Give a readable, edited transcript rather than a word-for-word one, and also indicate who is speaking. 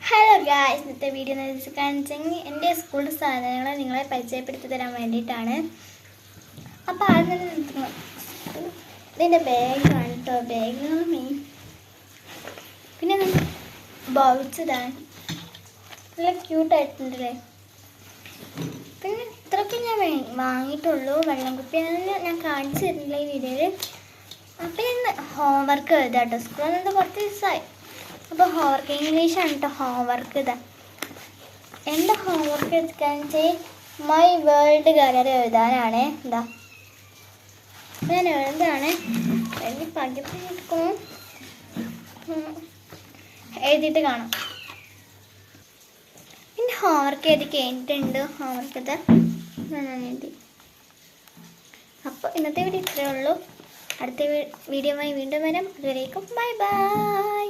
Speaker 1: Hello guys, ഇന്നത്തെ video കാണിച്ചെങ്കിൽ എൻ്റെ സ്കൂളിലെ സാധനങ്ങൾ നിങ്ങളെ പരിചയപ്പെടുത്തി തരാൻ വേണ്ടിയിട്ടാണ്. അപ്പോൾ ആദ്യം തന്നെ ഇതിൻ്റെ ബാഗാണ് കേട്ടോ. ബാഗുകൾ മെയിൻ. പിന്നെ ബൗൾസ് ഇടാൻ നല്ല ക്യൂട്ടായിട്ടുണ്ടല്ലേ. പിന്നെ ഇത്രയൊക്കെ ഞാൻ വാങ്ങിയിട്ടുള്ളൂ. വെള്ളം കുപ്പിയാണ് ഞാൻ കാണിച്ചു തരുന്നില്ല ഈ വീഡിയോയിൽ. അപ്പം ഞാൻ ഹോംവർക്ക് എഴുതാം കേട്ടോ. സ്കൂളിൽ നിന്ന് കുറച്ച് ദിവസമായി. അപ്പോൾ ഹോംവർക്ക് ഇംഗ്ലീഷാണ് കേട്ടോ ഹോംവർക്ക്. ഇതാ എൻ്റെ ഹോംവർക്ക് എടുക്കാൻ മൈ വേൾഡ് കളർ എഴുതാനാണ്. എന്താ ഞാൻ എഴുതാണ്. വലിയ പകർത്തിയെടുക്കും, എഴുതിയിട്ട് കാണാം. പിന്നെ ഹോംവർക്ക് എഴുതി കഴിഞ്ഞിട്ടുണ്ട്. ഹോംവർക്ക് ഇതാ ഞാൻ എഴുതി. അപ്പോൾ ഇന്നത്തെ വീഡിയോ ഇത്രയേ ഉള്ളൂ. അടുത്ത വീഡിയോയുമായി വീണ്ടും വരാം. അതുവരേക്കും ബൈ ബൈ.